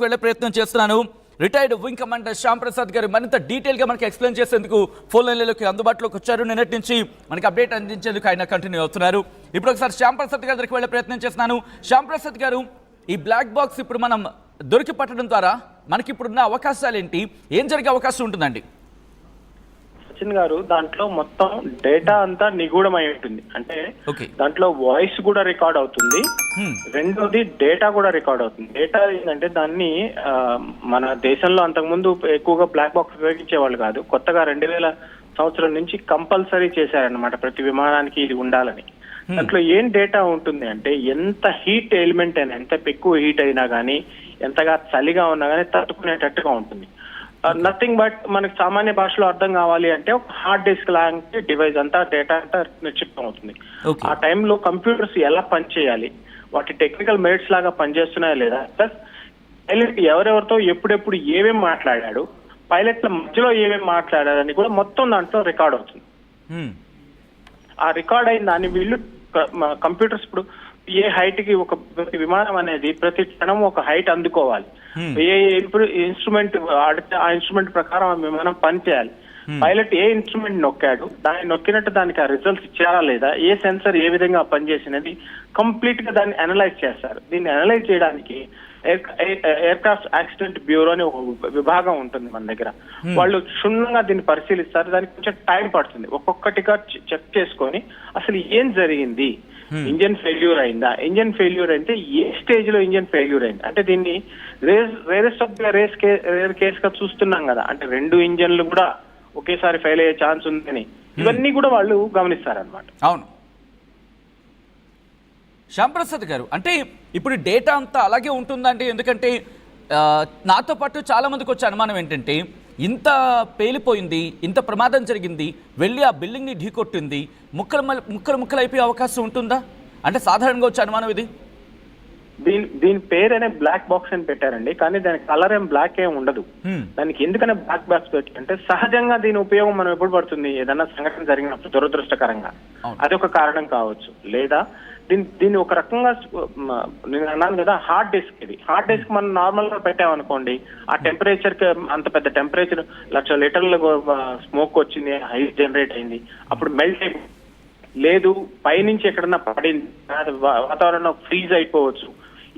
వెళ్ళే ప్రయత్నం చేస్తున్నాను. Retired wing commander Shyam Prasad గారు మరింత డీటెయిల్గా మనకి ఎక్స్ప్లెయిన్ చేసేందుకు ఫోన్ లైన్లోకి అందుబాటులోకి వచ్చారు. నిన్నటి నుంచి మనకి అప్డేట్ అందించేందుకు ఆయన కంటిన్యూ అవుతున్నారు. ఇప్పుడు ఒకసారి శ్యామ్ ప్రసాద్ గారి దగ్గరికి వెళ్ళే ప్రయత్నం చేస్తున్నాను. శ్యామ్ ప్రసాద్ గారు, ఈ బ్లాక్ బాక్స్ ఇప్పుడు మనం దొరికి పట్టడం ద్వారా మనకి ఇప్పుడున్న అవకాశాలు ఏంటి, ఏం జరిగే అవకాశం ఉంటుందండి? సచిన్ గారు, దాంట్లో మొత్తం డేటా అంతా నిగూఢమై ఉంటుంది. అంటే దాంట్లో వాయిస్ కూడా రికార్డ్ అవుతుంది, రెండోది డేటా కూడా రికార్డ్ అవుతుంది. డేటా ఏంటంటే దాన్ని మన దేశంలో అంతకుముందు ఎక్కువగా బ్లాక్ బాక్స్ ఉపయోగించేవాళ్ళు కాదు. కొత్తగా 2000 సంవత్సరం నుంచి కంపల్సరీ చేశారనమాట ప్రతి విమానానికి ఇది ఉండాలని. దాంట్లో ఏం డేటా ఉంటుంది అంటే ఎంత హీట్ ఎలిమెంట్ అయినా, ఎంత ఎక్కువ హీట్ అయినా కానీ, ఎంతగా చలిగా ఉన్నా కానీ తట్టుకునేటట్టుగా ఉంటుంది. నథింగ్ బట్ మనకి సామాన్య భాషలో అర్థం కావాలి అంటే ఒక హార్డ్ డిస్క్ లాంటి డివైస్ అంతా డేటా అంతా నిక్షిప్తం అవుతుంది. ఆ టైంలో కంప్యూటర్స్ ఎలా పనిచేయాలి, వాటి టెక్నికల్ మెరిట్స్ లాగా పనిచేస్తున్నాయా లేదా, ప్లస్ పైలట్ ఎవరెవరితో ఎప్పుడెప్పుడు ఏమేమి మాట్లాడాడు, పైలట్ల మధ్యలో ఏమేమి మాట్లాడారని కూడా మొత్తం దాంట్లో రికార్డ్ అవుతుంది. ఆ రికార్డ్ అయిన దాన్ని వీళ్ళు కంప్యూటర్స్ ఇప్పుడు ఏ హైట్ కి ఒక విమానం అనేది ప్రతి క్షణం ఒక హైట్ అందుకోవాలి, ఏ ఇన్స్ట్రుమెంట్ ఆడితే ఆ ఇన్స్ట్రుమెంట్ ప్రకారం విమానం పని చేయాలి. పైలట్ ఏ ఇన్స్ట్రుమెంట్ నొక్కాడు, దాన్ని నొక్కినట్టు దానికి ఆ రిజల్ట్స్ ఇచ్చారా లేదా, ఏ సెన్సర్ ఏ విధంగా పనిచేసినది కంప్లీట్ గా దాన్ని అనలైజ్ చేస్తారు. దీన్ని అనలైజ్ చేయడానికి ఎయిర్ క్రాఫ్ట్ యాక్సిడెంట్ బ్యూరో అని ఒక విభాగం ఉంటుంది మన దగ్గర. వాళ్ళు క్షుణ్ణంగా దీన్ని పరిశీలిస్తారు. దానికి కొంచెం టైం పడుతుంది. ఒక్కొక్కటిగా చెక్ చేసుకొని అసలు ఏం జరిగింది, ఇంజన్ ఫెయిల్యూర్ అయిందా, ఇంజన్ ఫెయిల్యూర్ అయితే ఏ స్టేజ్ లో ఇంజన్ ఫెయిల్యూర్ అయింది, అంటే దీన్ని rarest of the rare case గా చూస్తున్నాం కదా, అంటే 2 ఇంజన్లు కూడా ఒకేసారి ఫెయిల్ అయ్యే ఛాన్స్ ఉందని ఇవన్నీ కూడా వాళ్ళు గమనిస్తారనమాట. అవును శ్యామ్ ప్రసాద్ గారు, అంటే ఇప్పుడు డేటా అంతా అలాగే ఉంటుందంటే, ఎందుకంటే నాతో పాటు చాలా మందికి వచ్చే అనుమానం ఏంటంటే, ఇంత పేలిపోయింది, ఇంత ప్రమాదం జరిగింది, వెళ్ళి ఆ బిల్డింగ్ని ఢీకొట్టింది, ముక్కలు అయిపోయే అవకాశం ఉంటుందా అంటే సాధారణంగా వచ్చే అనుమానం ఇది. దీని పేరేనే బ్లాక్ బాక్స్ అని పెట్టారండి, కానీ దాని కలర్ ఏం బ్లాక్ ఏం ఉండదు. దానికి ఎందుకనే బ్లాక్ బాక్స్ పెట్టారంటే సహజంగా దీని ఉపయోగం మనం ఎప్పుడు పడుతుంది, ఏదైనా సంఘటన జరిగినప్పుడు దురదృష్టకరంగా, అది ఒక కారణం కావచ్చు. లేదా దీన్ని ఒక రకంగా నేను అన్నాను కదా హార్డ్ డిస్క్, ఇది హార్డ్ డిస్క్ మనం నార్మల్ గా పెట్టామనుకోండి, ఆ టెంపరేచర్ కి అంత పెద్ద టెంపరేచర్ 1,00,000 లీటర్ల స్మోక్ వచ్చింది, హైట్ జనరేట్ అయింది, అప్పుడు మెల్ట్ అయిపోయింది. లేదు పైనుంచి ఎక్కడన్నా పడింది, వాతావరణం ఫ్రీజ్ అయిపోవచ్చు.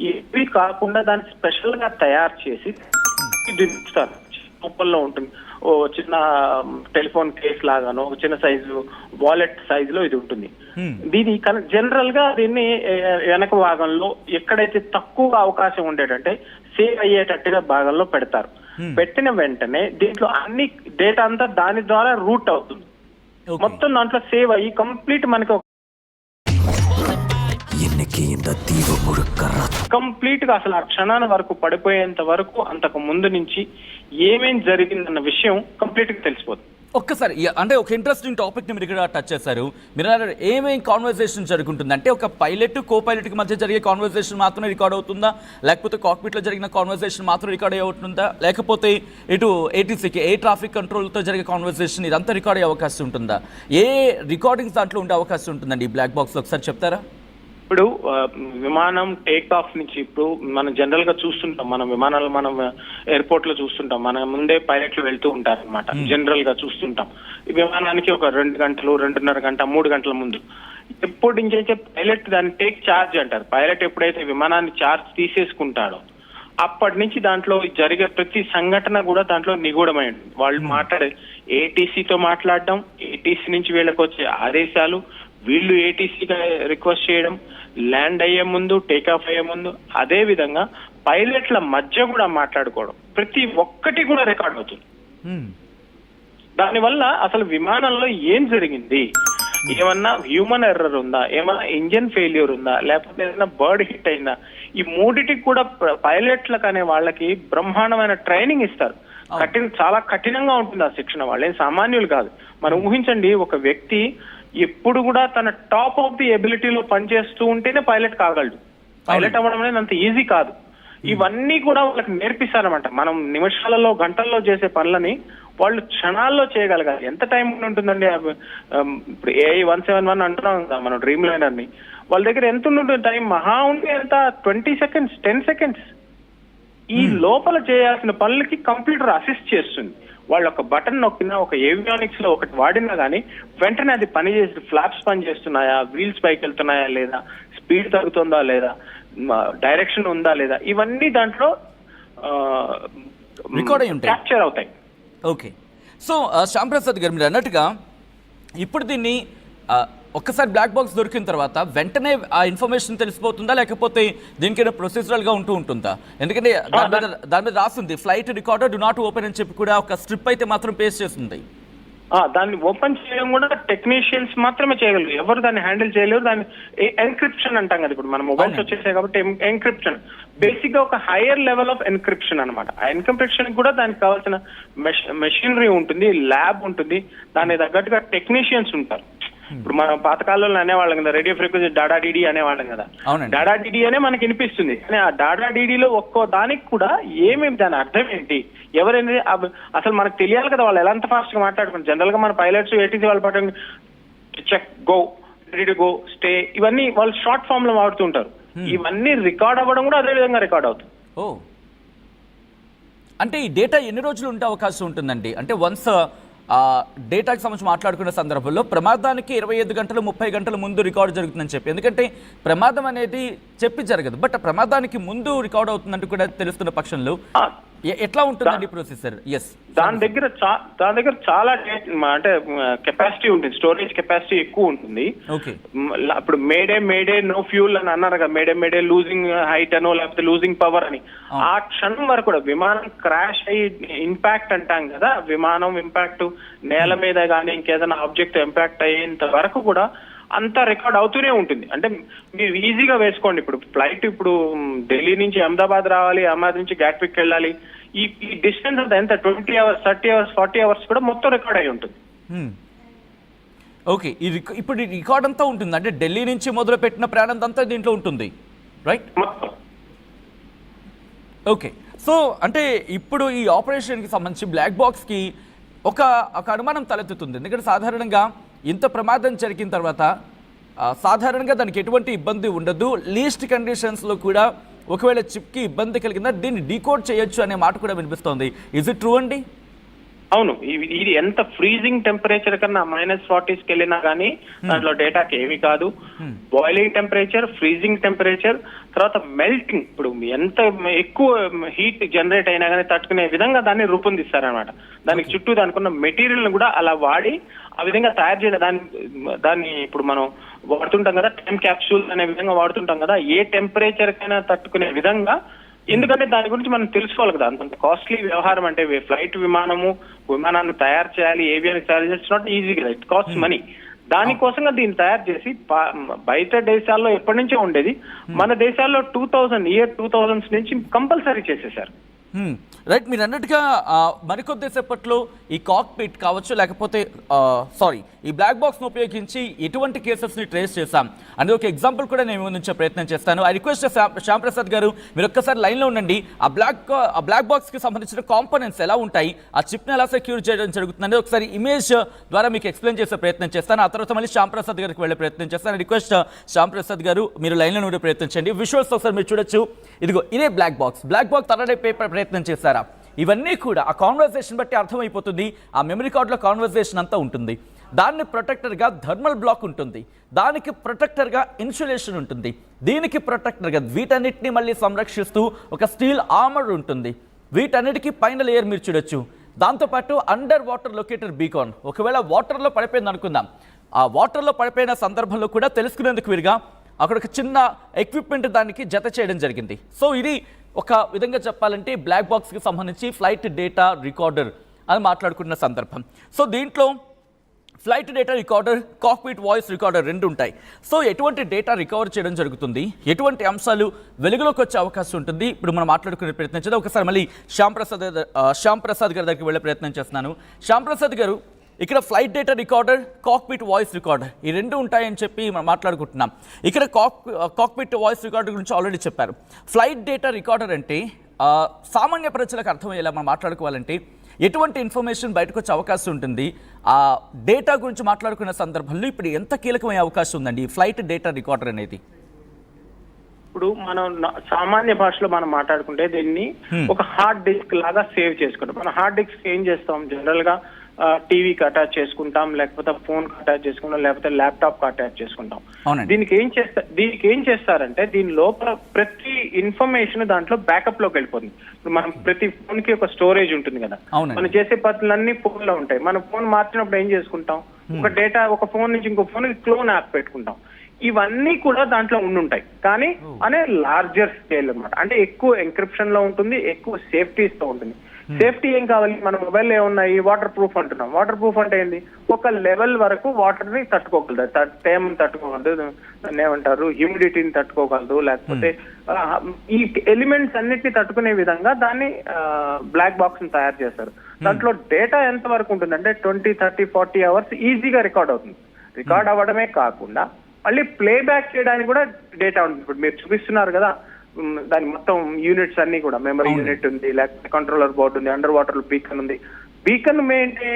ఇవి కాకుండా దాన్ని స్పెషల్ గా తయారు చేసి దించుతారు. లోపల్లో ఉంటుంది ఓ చిన్న టెలిఫోన్ కేస్ లాగానో ఒక చిన్న సైజు వాలెట్ సైజు లో ఇది ఉంటుంది. దీని జనరల్ గా దీన్ని వెనక భాగంలో ఎక్కడైతే తక్కువ అవకాశం ఉండేటంటే సేవ్ అయ్యేటట్టుగా భాగంలో పెడతారు. పెట్టిన వెంటనే దీంట్లో అన్ని డేటా అంతా దాని ద్వారా రూట్ అవుతుంది, మొత్తం దాంట్లో సేవ్ అయ్యి కంప్లీట్ మనకి కంప్లీట్ గా అసలు ఆ క్షణాల వరకు పడిపోయేంత వరకు అంతకు ముందు నుంచి ఏమేం జరిగిందన్న విషయం కంప్లీట్ గా తెలిసిపోతుంది. ఒక్కసారి అంటే ఒక ఇంట్రెస్టింగ్ టాపిక్ ని మీరు ఇక్కడ టచ్ చేశారు. మీరు ఏమేం కాన్వర్సేషన్ జరుగుతుంది అంటే, ఒక పైలట్ కో పైలట్ కి మధ్య జరిగే కాన్వర్సేషన్ మాత్రమే రికార్డ్ అవుతుందా, లేకపోతే కాక్పిట్ లో జరిగిన కాన్వర్సేషన్ మాత్రం రికార్డ్ అవుతుందా, లేకపోతే ఇటు ఏటీసీకి ఎయిర్ ట్రాఫిక్ కంట్రోల్ తో జరిగే కాన్వర్సేషన్ ఇదంతా రికార్డ్ అయ్యే అవకాశం ఉంటుందా, ఏ రికార్డింగ్స్ దాంట్లో ఉండే అవకాశం ఉంటుందండి ఈ బ్లాక్ బాక్స్ లో, ఒకసారి చెప్తారా? ఇప్పుడు విమానం టేక్ ఆఫ్ నుంచి ఇప్పుడు మనం జనరల్ గా చూస్తుంటాం, మనం విమానాలు మనం ఎయిర్పోర్ట్ లో చూస్తుంటాం, మన ముందే పైలట్లు వెళ్తూ ఉంటారు అనమాట. జనరల్ గా చూస్తుంటాం ఈ విమానానికి ఒక 2 గంటలు 2.5 గంట 3 గంటల ముందు ఎప్పుడు ఇంకైతే పైలట్ దాన్ని టేక్ ఛార్జ్ అంటారు. పైలట్ ఎప్పుడైతే విమానాన్ని ఛార్జ్ తీసేసుకుంటాడో అప్పటి నుంచి దాంట్లో జరిగే ప్రతి సంఘటన కూడా దాంట్లో నిగూఢమై ఉంటుంది. వాళ్ళు మాట్లాడే ఏటీసీతో మాట్లాడడం, ఏటీసీ నుంచి వీళ్ళకి వచ్చే ఆదేశాలు, వీళ్ళు ఏటీసీగా రిక్వెస్ట్ చేయడం, ల్యాండ్ అయ్యే ముందు టేక్ ఆఫ్ అయ్యే ముందు, అదే విధంగా పైలట్ల మధ్య కూడా మాట్లాడుకోవడం, ప్రతి ఒక్కటి కూడా రికార్డ్ అవుతుంది. దానివల్ల అసలు విమానంలో ఏం జరిగింది, ఏమన్నా హ్యూమన్ ఎర్రర్ ఉందా, ఏమన్నా ఇంజన్ ఫెయిల్యూర్ ఉందా, లేకపోతే ఏదైనా బర్డ్ హిట్ అయిందా, ఈ మూడిటికి కూడా పైలట్లకు అనే వాళ్ళకి బ్రహ్మాండమైన ట్రైనింగ్ ఇస్తారు. చాలా కఠినంగా ఉంటుంది ఆ శిక్షణ. వాళ్ళేం సామాన్యులు కాదు. మనం ఊహించండి, ఒక వ్యక్తి ఎప్పుడు కూడా తన టాప్ ఆఫ్ ది ఎబిలిటీలో పనిచేస్తూ ఉంటేనే పైలట్ కాగలడు. పైలట్ అవ్వడం అనేది అంత ఈజీ కాదు. ఇవన్నీ కూడా వాళ్ళకి నేర్పిస్తారనమాట. మనం నిమిషాలలో గంటల్లో చేసే పనులని వాళ్ళు క్షణాల్లో చేయగలగాలి. ఎంత టైం ఉంటుందండి? ఇప్పుడు AI 171 అంటున్నాం కదా మనం, డ్రీమ్ లైనర్ ని, వాళ్ళ దగ్గర ఎంత ఉంటుంది టైం? మహా ఉంటే ఎంత 20 సెకండ్స్ 10 సెకండ్స్. ఈ లోపల చేయాల్సిన పనులకి కంప్యూటర్ అసిస్ట్ చేస్తుంది. వాళ్ళు ఒక బటన్ నొక్కినా, ఒక ఏవియానిక్స్ లో ఒకటి వాడినా గానీ వెంటనే అది పని చేసి ఫ్లాప్స్ పని చేస్తున్నాయా, వీల్స్ పైకి వెళ్తున్నాయా లేదా, స్పీడ్ తగ్గుతుందా లేదా, డైరెక్షన్ ఉందా లేదా, ఇవన్నీ దాంట్లో రికార్డ్ అయి ఉంటాయి, క్యాప్చర్ అవుతాయి. ఓకే. సో శ్యామ్ ప్రసాద్ గారు మీరు అన్నట్టుగా ఇప్పుడు దీన్ని ఒక్కసారి బ్లాక్ బాక్స్ దొరికిన తర్వాత వెంటనే ఆ ఇన్ఫర్మేషన్ తెలిసిపోతుందా, లేకపోతే దీనికైనా ప్రొసీజరల్గా ఉంటుందా? ఎందుకంటే దాని మీద రాస్తుంది flight recorder do not open అని చెప్పి కూడా ఒక స్ట్రిప్ అయితే మాత్రం పేస్ట్ చేస్తుంది. దాన్ని ఓపెన్ చేయడం కూడా టెక్నీషియన్స్ మాత్రమే చేయగలరు, ఎవరు దాన్ని హ్యాండిల్ చేయలేరు. దాన్ని ఎన్క్రిప్షన్ అంటాం కదా, ఇప్పుడు మన మొబైల్స్ వచ్చేసాయి కాబట్టి ఎన్క్రిప్షన్ బేసిక్ గా ఒక హైయర్ లెవెల్ ఆఫ్ ఎన్క్రిప్షన్ అనమాట. ఆ ఎన్క్రిప్షన్ కూడా దానికి కావాల్సిన మెషినరీ ఉంటుంది, ల్యాబ్ ఉంటుంది, దానికి తగ్గట్టుగా టెక్నీషియన్స్ ఉంటారు. ఇప్పుడు మనం పాతకాలంలో అనేవాళ్ళం కదా, రేడియో ఫ్రీక్వెన్సీ డాడా డీడీ అనేవాళ్ళం కదా, డాడా డీడీ అనే మనకి వినిపిస్తుంది. కానీ ఆ డాడా డీడీలో ఒక్కో దానికి కూడా ఏమేమి దాని అర్థం ఏంటి, ఎవరైనా అసలు మనకు తెలియాలి కదా, వాళ్ళు ఎంత ఫాస్ట్ గా మాట్లాడుకుంటారు. జనరల్ గా మన పైలట్స్ ఏటీసీ వాళ్ళు పట్టండి check go ready go stay, ఇవన్నీ వాళ్ళు షార్ట్ ఫామ్ లో వాడుతుంటారు. ఇవన్నీ రికార్డ్ అవ్వడం కూడా అదే విధంగా రికార్డ్ అవుతుంది. ఓ, అంటే ఈ డేటా ఎన్ని రోజులు ఉండే అవకాశం ఉంటుందండి? అంటే వన్స్ డేటాకి సంబంధించి మాట్లాడుకునే సందర్భంలో ప్రమాదానికి 25 గంటలు 30 గంటల ముందు రికార్డు జరుగుతుందని చెప్పి, ఎందుకంటే ప్రమాదం అనేది చెప్పి జరగదు, బట్ ప్రమాదానికి ముందు రికార్డ్ అవుతుందంటూ కూడా తెలుస్తున్న పక్షంలో ఎట్లా ఉంటుందండి ప్రొసెసర్? ఎస్, దాని దగ్గర చాలా అంటే కెపాసిటీ ఉంటుంది, స్టోరేజ్ కెపాసిటీ ఎక్కువ ఉంటుంది. ఓకే, ఇప్పుడు మేడే నో ఫ్యూల్ అని అన్నారు కదా, మేడే లూజింగ్ హైట్ అనో లేకపోతే లూజింగ్ పవర్ అని. ఆ క్షణం వరకు కూడా విమానం క్రాష్ అయ్యి ఇంపాక్ట్ అంటాం కదా, విమానం ఇంపాక్ట్ నేల మీద కానీ ఇంకేదైనా ఆబ్జెక్ట్ ఇంపాక్ట్ అయ్యేంత వరకు కూడా అంతా రికార్డ్ అవుతూనే ఉంటుంది. అంటే మీరు ఈజీగా వేసుకోండి, ఇప్పుడు ఫ్లైట్ ఇప్పుడు ఢిల్లీ నుంచి అహ్మదాబాద్ రావాలి, అహ్మదాబాద్ నుంచి గ్యాట్విక్ వెళ్ళాలి, ఈ డిస్టెన్స్ అంతా ఎంత 20 అవర్స్ 30 అవర్స్ 40 అవర్స్ కూడా మొత్తం రికార్డ్ అయి ఉంటుంది. ఓకే, ఇప్పుడు ఈ రికార్డ్ అంతా ఉంటుంది, అంటే ఢిల్లీ నుంచి మొదలు పెట్టిన ప్రయాణం అంతా దీంట్లో ఉంటుంది, రైట్? ఓకే, సో అంటే ఇప్పుడు ఈ ఆపరేషన్కి సంబంధించి బ్లాక్ బాక్స్కి ఒక అనుమానం తలెత్తుతుంది. ఎందుకంటే సాధారణంగా ఇంత ప్రమాదం జరిగిన తర్వాత సాధారణంగా దానికి ఎటువంటి ఇబ్బంది ఉండదు, లీస్ట్ కండిషన్స్లో కూడా ఒకవేళ చిప్కి ఇబ్బంది కలిగిందా దీన్ని డీకోడ్ చేయొచ్చు అనే మాట కూడా వినిపిస్తోంది. ఇజ్ ఇట్ ట్రూ అండి? అవును, ఇది ఎంత ఫ్రీజింగ్ టెంపరేచర్ కన్నా -40s వెళ్ళినా కానీ దాంట్లో డేటాకి ఏమి కాదు. బాయిలింగ్ టెంపరేచర్, ఫ్రీజింగ్ టెంపరేచర్, తర్వాత మెల్టింగ్, ఇప్పుడు ఎంత ఎక్కువ హీట్ జనరేట్ అయినా కానీ తట్టుకునే విధంగా దాన్ని రూపొందిస్తారనమాట. దానికి చుట్టూ దానికి ఉన్న మెటీరియల్ కూడా అలా వాడి ఆ విధంగా తయారు చేయడం. దాన్ని ఇప్పుడు మనం వాడుతుంటాం కదా, టైం క్యాప్సూల్ అనే విధంగా వాడుతుంటాం కదా, ఏ టెంపరేచర్ కైనా తట్టుకునే విధంగా. ఎందుకంటే దాని గురించి మనం తెలుసుకోవాలి కదా, అంత కాస్ట్లీ వ్యవహారం. అంటే ఫ్లైట్ విమానాన్ని తయారు చేయాలి, ఏవియానికి తయారు చేయాలి, ఇట్స్ నాట్ ఈజీ కదా, ఇట్ కాస్ట్ మనీ. దానికోసంగా దీన్ని తయారు చేసి బయట దేశాల్లో ఎప్పటి నుంచో ఉండేది, మన దేశాల్లో 2000 నుంచి కంపల్సరీ చేసేసారు. రైట్, మీరు అన్నట్టుగా మరికొద్ది సేపట్లో ఈ కాక్పిట్ కావచ్చు, లేకపోతే ఈ బ్లాక్ బాక్స్ను ఉపయోగించి ఎటువంటి కేసెస్ని ట్రేస్ చేశాం అనేది ఒక ఎగ్జాంపుల్ కూడా నేను ముందుంచే ప్రయత్నం చేస్తాను. ఐ రిక్వెస్ట్ శ్యామ్ ప్రసాద్ గారు, మీరు ఒక్కసారి లైన్లో ఉండండి. ఆ బ్లాక్ బాక్స్కి సంబంధించిన కాంపోనెంట్స్ ఎలా ఉంటాయి, ఆ చిప్ని ఎలా సెక్యూర్ చేయడం జరుగుతుందని ఒకసారి ఇమేజ్ ద్వారా మీకు ఎక్స్ప్లెయిన్ చేసే ప్రయత్నం చేస్తాను. ఆ తర్వాత మళ్ళీ శ్యామ్ ప్రసాద్ గారికి వెళ్ళే ప్రయత్నం చేస్తాను. రిక్వెస్ట్ శ్యామ్ ప్రసాద్ గారు, మీరు లైన్లో ఉండే ప్రయత్నం చేయండి. విజువల్స్ ఒకసారి మీరు చూడొచ్చు. ఇదిగో ఇదే బ్లాక్ బాక్స్ తరడే పేపర్ ప్రయత్నం చేస్తారా? ఇవన్నీ కూడా ఆ కాన్వర్సేషన్ బట్టి అర్థమైపోతుంది. ఆ మెమరీ కార్డులో కాన్వర్సేషన్ అంతా ఉంటుంది. దాన్ని ప్రొటెక్టర్గా థర్మల్ బ్లాక్ ఉంటుంది, దానికి ప్రొటెక్టర్గా ఇన్సులేషన్ ఉంటుంది, దీనికి ప్రొటెక్టర్గా వీటన్నిటిని మళ్ళీ సంరక్షిస్తూ ఒక స్టీల్ ఆర్మర్ ఉంటుంది. వీటన్నిటికీ పైన లేయర్ మీరు చూడొచ్చు. దాంతోపాటు అండర్ వాటర్ లొకేటర్ బీకాన్, ఒకవేళ వాటర్లో పడిపోయింది అనుకుందాం, ఆ వాటర్లో పడిపోయిన సందర్భంలో కూడా తెలుసుకునేందుకు వీరుగా అక్కడ ఒక చిన్న ఎక్విప్మెంట్ దానికి జత చేయడం జరిగింది. సో ఇది ఒక విధంగా చెప్పాలంటే బ్లాక్ బాక్స్కి సంబంధించి ఫ్లైట్ డేటా రికార్డర్ అని మాట్లాడుకున్న సందర్భం. సో దీంట్లో flight data recorder, cockpit voice recorder రెండు ఉంటాయి. సో ఎటువంటి డేటా రికవర్ చేయడం జరుగుతుంది, ఎటువంటి అంశాలు వెలుగులోకి వచ్చే అవకాశం ఉంటుంది, ఇప్పుడు మనం మాట్లాడుకునే ప్రయత్నం చేద్దాం. ఒకసారి మళ్ళీ శ్యామ్ ప్రసాద్ గారి దగ్గరికి వెళ్ళే ప్రయత్నం చేస్తున్నాను. శ్యామ్ ప్రసాద్ గారు, ఇక్కడ flight data recorder, cockpit voice recorder ఈ రెండు ఉంటాయని చెప్పి మనం మాట్లాడుకుంటున్నాం. ఇక్కడ కాక్పిట్ వాయిస్ రికార్డర్ గురించి ఆల్రెడీ చెప్పారు. ఫ్లైట్ డేటా రికార్డర్ అంటే సామాన్య ప్రజలకు అర్థమయ్యేలా మనం మాట్లాడుకోవాలంటే ఎటువంటి ఇన్ఫర్మేషన్ బయటకు వచ్చే అవకాశం ఉంటుంది, ఆ డేటా గురించి మాట్లాడుకునే సందర్భంలో ఇప్పుడు ఎంత కీలకమయ్యే అవకాశం ఉందండి ఈ ఫ్లైట్ డేటా రికార్డర్ అనేది? ఇప్పుడు మనం సామాన్య భాషలో మనం మాట్లాడుకుంటే దీన్ని ఒక హార్డ్ డిస్క్ లాగా సేవ్ చేసుకుంటాం. మనం హార్డ్ డిస్క్ ఏం చేస్తాం, జనరల్ గా టీవీకి అటాచ్ చేసుకుంటాం, లేకపోతే ఫోన్ కి అటాచ్ చేసుకుంటాం, లేకపోతే ల్యాప్టాప్ కి అటాచ్ చేసుకుంటాం. దీనికి ఏం చేస్తారంటే దీని లోపల ప్రతి ఇన్ఫర్మేషన్ దాంట్లో బ్యాకప్ లోకి వెళ్ళిపోతుంది. ఇప్పుడు మనం ప్రతి ఫోన్ కి ఒక స్టోరేజ్ ఉంటుంది కదా, మనం చేసే పనులన్నీ ఫోన్ లో ఉంటాయి. మనం ఫోన్ మార్చినప్పుడు ఏం చేసుకుంటాం, ఒక డేటా ఒక ఫోన్ నుంచి ఇంకో ఫోన్ క్లోన్ యాప్ పెట్టుకుంటాం. ఇవన్నీ కూడా దాంట్లో ఉండుంటాయి, కానీ అనే లార్జర్ స్కేల్ అన్నమాట. అంటే ఎక్కువ ఎన్క్రిప్షన్ లో ఉంటుంది, ఎక్కువ సేఫ్టీస్ తో ఉంటుంది. సేఫ్టీ ఏం కావాలి, మన మొబైల్ ఏమున్నాయి, వాటర్ ప్రూఫ్ అంటున్నాం. వాటర్ ప్రూఫ్ అంటే ఏంది, ఒక లెవెల్ వరకు వాటర్ ని తట్టుకోగలదు, తేమని తట్టుకోగలదు, దాన్ని ఏమంటారు హ్యూమిడిటీని తట్టుకోగలదు, లేకపోతే ఈ ఎలిమెంట్స్ అన్నిటిని తట్టుకునే విధంగా దాన్ని బ్లాక్ బాక్స్ ని తయారు చేస్తారు. దాంట్లో డేటా ఎంత వరకు ఉంటుందంటే 20, 30, 40 అవర్స్ ఈజీగా రికార్డ్ అవుతుంది. రికార్డ్ అవ్వడమే కాకుండా మళ్ళీ ప్లేబ్యాక్ చేయడానికి కూడా డేటా ఉంటుంది. ఇప్పుడు మీరు చూపిస్తున్నారు కదా, దాని మొత్తం యూనిట్స్ అన్ని కూడా మెమరీ యూనిట్ ఉంది, లేకపోతే కంట్రోలర్ బోర్డు ఉంది, అండర్ వాటర్ బీకన్ ఉంది. బీకన్ ఏంటి,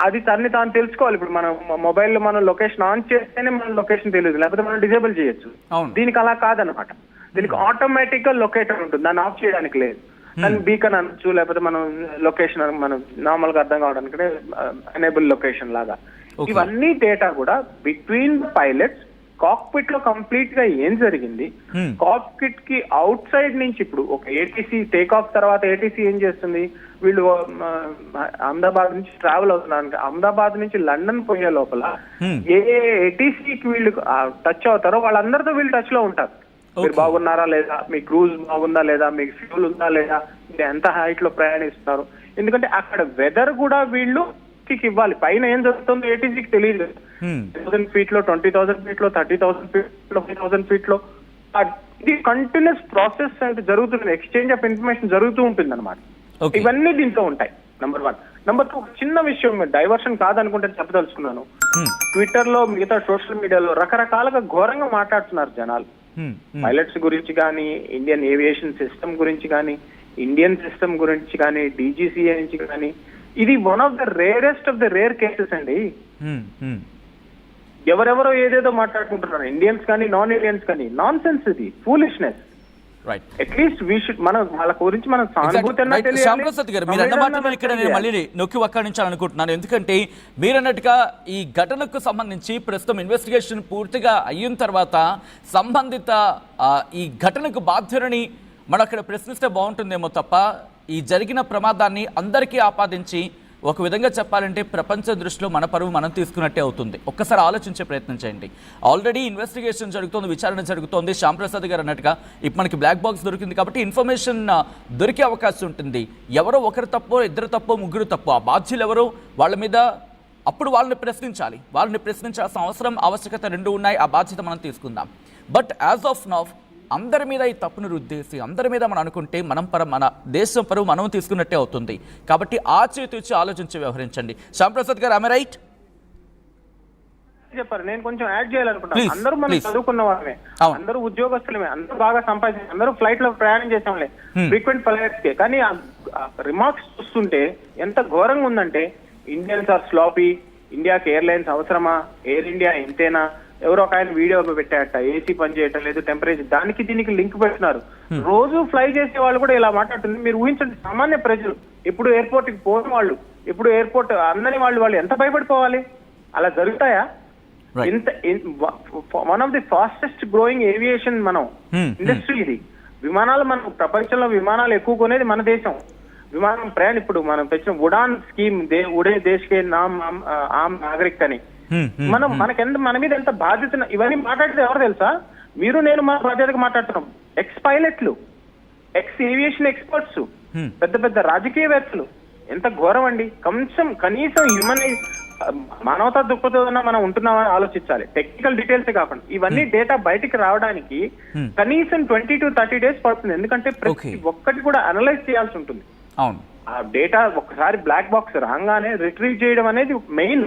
అది తన్ని తాను తెలుసుకోవాలి. ఇప్పుడు మనం మొబైల్ లో మనం లొకేషన్ ఆన్ చేస్తేనే మన లొకేషన్ తెలియదు, లేకపోతే మనం డిజేబుల్ చేయొచ్చు. దీనికి అలా కాదనమాట. దీనికి ఆటోమేటిక్ గా లొకేటర్ ఉంటుంది, దాన్ని ఆఫ్ చేయడానికి లేదు. దాన్ని బీకన్ అనొచ్చు, లేకపోతే మనం లొకేషన్ మనం నార్మల్ గా అర్థం కావడానికి ఎనేబుల్ లొకేషన్ లాగా. ఇవన్నీ డేటా కూడా బిట్వీన్ ద పైలట్స్ కాక్పిట్ లో కంప్లీట్ గా ఏం జరిగింది, కాక్పిట్ కి అవుట్ సైడ్ నుంచి ఇప్పుడు ఒక ఏటీసీ టేక్ ఆఫ్ తర్వాత ఏటీసీ ఏం చేస్తుంది, వీళ్ళు అహ్మదాబాద్ నుంచి ట్రావెల్ అవుతున్నారు, అహ్మదాబాద్ నుంచి లండన్ పోయే లోపల ఏ ఏటీసీకి వీళ్ళు టచ్ అవుతారో వాళ్ళందరితో వీళ్ళు టచ్ లో ఉంటారు. మీరు బాగున్నారా లేదా, మీ క్రూజ్ బాగుందా లేదా, మీకు ఫ్యూల్ ఉందా లేదా, మీరు ఎంత హైట్ లో ప్రయాణిస్తున్నారు. ఎందుకంటే అక్కడ వెదర్ కూడా వీళ్ళు ఇవ్వాలి. పైన ఏం జరుగుతుందో ఏటీసీకి తెలియదు. 1000 feet లో, 20,000 feet లో, 30,000 feet లో, 5,000 feet లో ఇది కంటిన్యూస్ ప్రాసెస్ అయితే జరుగుతుంది. ఎక్స్చేంజ్ ఆఫ్ ఇన్ఫర్మేషన్ జరుగుతూ ఉంటుంది అనమాట. ఇవన్నీ దీంట్లో ఉంటాయి. నెంబర్ 1. నెంబర్ 2, చిన్న విషయం డైవర్షన్ కాదనుకుంటే చెప్పదలుచుకున్నాను. ట్విట్టర్ లో మిగతా సోషల్ మీడియాలో రకరకాలుగా ఘోరంగా మాట్లాడుతున్నారు జనాలు. పైలట్స్ గురించి కానీ, ఇండియన్ ఏవియేషన్ సిస్టమ్ గురించి కానీ, ఇండియన్ సిస్టమ్ గురించి కానీ, డీజీసీఏ నుంచి కానీ. ఇది one of the rarest of the rare cases అండి. ఎవరెవరో ఏదేదో మాట్లాడుకుంటున్నారు, ఇండియన్స్ కానీ నాన్ ఇండియన్స్ కానీ. నాన్ సెన్స్, ఇది ఫూలిష్నెస్. అట్లీస్ట్ వీ షుడ్ మన వాళ్ళ గురించి మనం సానుభూతి శ్యాంప్రసాద్ గారు, మీరు అన్న మాట ఇక్కడ నేను మళ్ళీ నొక్కి వక్కాణించాలనుకుంటున్నాను. ఎందుకంటే మీరు అన్నట్టుగా ఈ ఘటనకు సంబంధించి ప్రస్తుతం ఇన్వెస్టిగేషన్ పూర్తిగా అయిన తర్వాత సంబంధిత ఈ ఘటనకు బాధ్యులని మనం అక్కడ ప్రశ్నిస్తే బాగుంటుందేమో తప్ప ఈ జరిగిన ప్రమాదాన్ని అందరికీ ఆపాదించి ఒక విధంగా చెప్పాలంటే ప్రపంచ దృష్టిలో మన పరువు మనం తీసుకున్నట్టే అవుతుంది. ఒక్కసారి ఆలోచించే ప్రయత్నం చేయండి. ఆల్రెడీ ఇన్వెస్టిగేషన్ జరుగుతోంది, విచారణ జరుగుతోంది. శ్యాంప్రసాద్ గారు అన్నట్టుగా ఇప్పుడు మనకి బ్లాక్ బాక్స్ దొరికింది కాబట్టి ఇన్ఫర్మేషన్ దొరికే అవకాశం ఉంటుంది. ఎవరో ఒకరు తప్పో, ఇద్దరు తప్పో, ముగ్గురు తప్పో, ఆ బాధ్యులు ఎవరో వాళ్ళ మీద అప్పుడు వాళ్ళని ప్రశ్నించాలి. వాళ్ళని ప్రశ్నించాల్సిన అవసరం, ఆవశ్యకత రెండు ఉన్నాయి. ఆ బాధ్యత మనం తీసుకుందాం. బట్ యాజ్ ఆఫ్ నౌ అందరి మీద ఈ తప్పును రుద్దేసి అందరి మీద మనం అనుకుంటే మన దేశం పరువు మనం తీసుకున్నట్టే అవుతుంది. కాబట్టి ఆచితూచి ఆలోచించి వ్యవహరించండి. శ్యాంప్రసాద్ గారు, am I right? చెప్పారు. నేను కొంచెం యాడ్ చేయాలనుకుంటున్నాను. అందరూ మనం చదువుకున్న వాళ్ళమే, అందరూ ఉద్యోగస్తులమే, అందరూ బాగా సంపాదించారు, అందరూ ఫ్లైట్ లో ప్రయాణం చేసాంలే, ఫ్రీక్వెంట్ ఫ్లైట్స్ కే. కానీ ఆ రిమార్క్స్ చూస్తుంటే ఎంత ఘోరంగా ఉందంటే, ఇండియన్స్ ఆర్ స్లాపీ, ఇండియాకి ఎయిర్లైన్స్ అవసరమా, ఎయిర్ ఇండియా ఎంతేనా, ఎవరో ఒక ఆయన వీడియో పెట్టారట, ఏసీ పని చేయటం లేదు, టెంపరేచర్, దానికి దీనికి లింక్ పెట్టినారు. రోజు ఫ్లై చేసే వాళ్ళు కూడా ఇలా మాట్లాడుతుంది. మీరు ఊహించండి, సామాన్య ప్రజలు ఎప్పుడు ఎయిర్పోర్ట్ కి పోయిన వాళ్ళు, ఎప్పుడు ఎయిర్పోర్ట్ అందని వాళ్ళు ఎంత భయపడిపోవాలి? అలా జరుగుతాయా? ఇంత one of the fastest growing aviation మనం ఇండస్ట్రీ ఇది. విమానాలు, మనం ప్రపంచంలో విమానాలు ఎక్కువ కొనేది మన దేశం. విమానం ప్రయాణం ఇప్పుడు మనం తెచ్చిన ఉడాన్ స్కీమ్, ఉడే దేశకే నామ్ ఆమ్ నాగరిక్ అని, మన మీద ఎంత బాధ్యత. ఇవన్నీ మాట్లాడితే ఎవరు తెలుసా? మీరు నేను మా బాధ్యతగా మాట్లాడుతున్నాం. ఎక్స్ పైలట్లు, ఎక్స్ ఏవియేషన్ ఎక్స్పర్ట్స్, పెద్ద పెద్ద రాజకీయవేత్తలు. ఎంత ఘోరం అండి. కనీసం హ్యూమన్ మానవతా దృక్పథంలో మనం ఉంటున్నామని ఆలోచించాలి. టెక్నికల్ డీటెయిల్స్ కాకుండా ఇవన్నీ డేటా బయటికి రావడానికి కనీసం 20 to 30 days పడుతుంది. ఎందుకంటే ప్రతి ఒక్కటి కూడా అనలైజ్ చేయాల్సి ఉంటుంది. ఆ డేటా ఒక్కసారి బ్లాక్ బాక్స్ రాగానే రిట్రీవ్ చేయడం అనేది మెయిన్.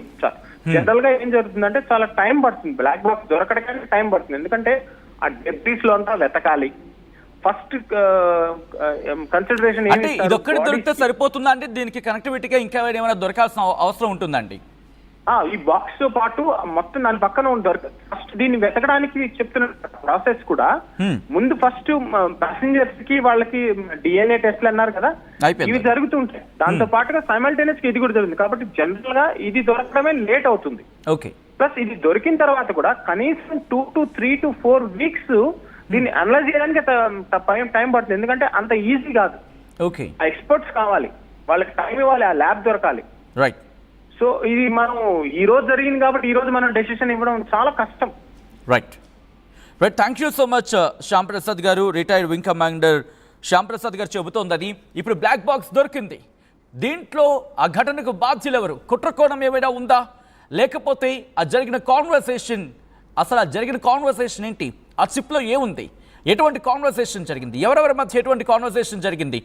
జనరల్ గా ఏం జరుగుతుందంటే చాలా టైం పడుతుంది, బ్లాక్ బాక్స్ దొరకడానికి టైం పడుతుంది. ఎందుకంటే ఆ డెబ్రీస్ లో అంతా వెతకాలి. ఫస్ట్ కన్సిడరేషన్ ఇది ఒక్కటి దొరికితే సరిపోతుందా అంటే దీనికి కనెక్టివిటీగా ఇంకా ఏమైనా దొరకాల్సిన అవసరం ఉంటుందండి? ఈ బాక్స్ తో పాటు మొత్తం దాని పక్కన ఫస్ట్ దీన్ని వెతకడానికి చెప్తున్న ప్రాసెస్ కూడా ముందు ఫస్ట్ ప్యాసింజర్స్ కి వాళ్ళకి డిఎన్ఏ టెస్ట్లు అన్నారు కదా, ఇవి జరుగుతుంటాయి. దాంతో పాటుగా సైమల్టేనియస్ గా ఇది కూడా జరుగుతుంది. కాబట్టి జనరల్ గా ఇది దొరకడమే లేట్ అవుతుంది. ఓకే. ప్లస్ ఇది దొరికిన తర్వాత కూడా కనీసం 2 to 3 to 4 weeks దీన్ని అనలైజ్ చేయడానికి టైం పడుతుంది. ఎందుకంటే అంత ఈజీ కాదు. ఓకే. ఎక్స్పర్ట్స్ కావాలి, వాళ్ళకి టైం ఇవ్వాలి, ఆ ల్యాబ్ దొరకాలి. రైట్. సో ఇది మనం ఈ రోజు జరిగింది కాబట్టి ఈ రోజు మనం డెసిషన్ ఇవ్వడం చాలా కష్టం. Right. Thank you so much Shyam Prasad గారు. Retired wing commander Shyam Prasad గారు చెబుతోంది అది ఇప్పుడు బ్లాక్ బాక్స్ దొరికింది. దీంట్లో ఆ ఘటనకు బాధ్యులు ఎవరు? కుట్రకోణం ఏమైనా ఉందా, లేకపోతే ఆ జరిగిన కాన్వర్సేషన్, అసలు ఆ జరిగిన కాన్వర్సేషన్ ఏంటి, ఆ చిప్లో ఏముంది, ఎటువంటి కాన్వర్సేషన్ జరిగింది, ఎవరెవరి మధ్య ఎటువంటి కాన్వర్సేషన్ జరిగింది,